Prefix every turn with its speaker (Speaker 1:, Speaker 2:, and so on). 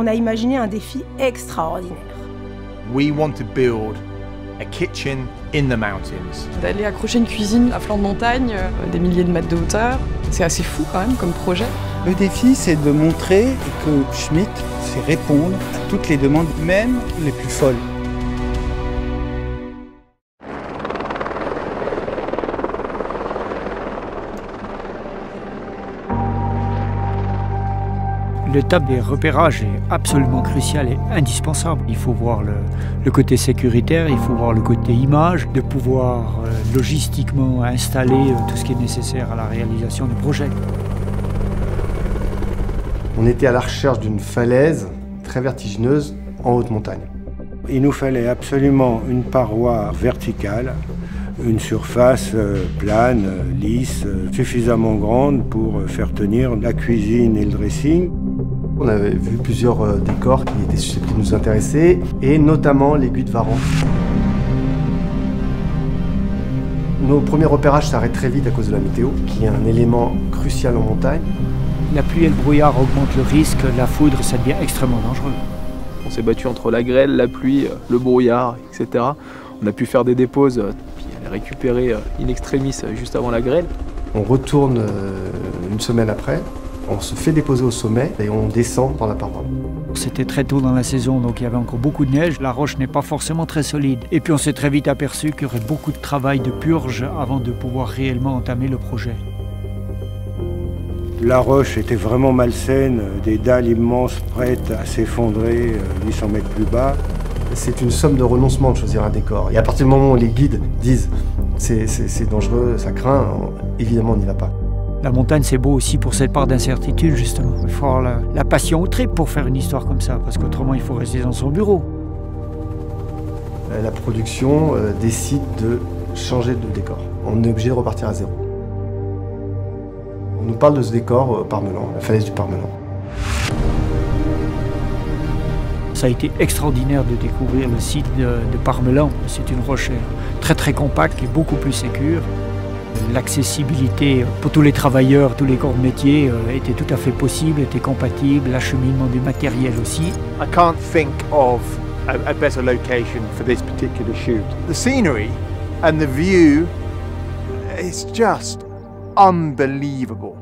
Speaker 1: on a imaginé un défi extraordinaire.
Speaker 2: We want to build a kitchen in the mountains.
Speaker 3: D'aller accrocher une cuisine à flanc de montagne, des milliers de mètres de hauteur, c'est assez fou quand même comme projet.
Speaker 4: Le défi, c'est de montrer que Schmitt sait répondre à toutes les demandes, même les plus folles.
Speaker 5: L'étape des repérages est absolument cruciale et indispensable. Il faut voir le côté sécuritaire, il faut voir le côté image, de pouvoir logistiquement installer tout ce qui est nécessaire à la réalisation du projet.
Speaker 6: On était à la recherche d'une falaise très vertigineuse en haute montagne.
Speaker 4: Il nous fallait absolument une paroi verticale, une surface plane, lisse, suffisamment grande pour faire tenir la cuisine et le dressing.
Speaker 6: On avait vu plusieurs décors qui étaient susceptibles de nous intéresser, et notamment l'aiguille de Varan. Nos premiers repérages s'arrêtent très vite à cause de la météo, qui est un élément crucial en montagne.
Speaker 5: La pluie et le brouillard augmentent le risque, la foudre, ça devient extrêmement dangereux.
Speaker 7: On s'est battu entre la grêle, la pluie, le brouillard, etc. On a pu faire des déposes, puis aller récupérer in extremis juste avant la grêle.
Speaker 6: On retourne une semaine après, on se fait déposer au sommet et on descend dans la paroi.
Speaker 5: C'était très tôt dans la saison, donc il y avait encore beaucoup de neige. La roche n'est pas forcément très solide. Et puis on s'est très vite aperçu qu'il y aurait beaucoup de travail de purge avant de pouvoir réellement entamer le projet.
Speaker 4: La roche était vraiment malsaine, des dalles immenses prêtes à s'effondrer 800 mètres plus bas.
Speaker 6: C'est une somme de renoncement de choisir un décor. Et à partir du moment où les guides disent c'est dangereux, ça craint, évidemment on n'y va pas.
Speaker 5: La montagne, c'est beau aussi pour cette part d'incertitude, justement. Il faut avoir la passion au trip pour faire une histoire comme ça, parce qu'autrement, il faut rester dans son bureau.
Speaker 6: La production décide de changer de décor. On est obligé de repartir à zéro. On nous parle de ce décor Parmelan, la falaise du Parmelan.
Speaker 5: Ça a été extraordinaire de découvrir le site de Parmelan. C'est une roche très très compacte et beaucoup plus sécure. L'accessibilité pour tous les travailleurs, tous les corps de métier était tout à fait possible, était compatible, l'acheminement du matériel aussi.
Speaker 2: I can't think of a better location for this particular shoot. The scenery and the view is just unbelievable.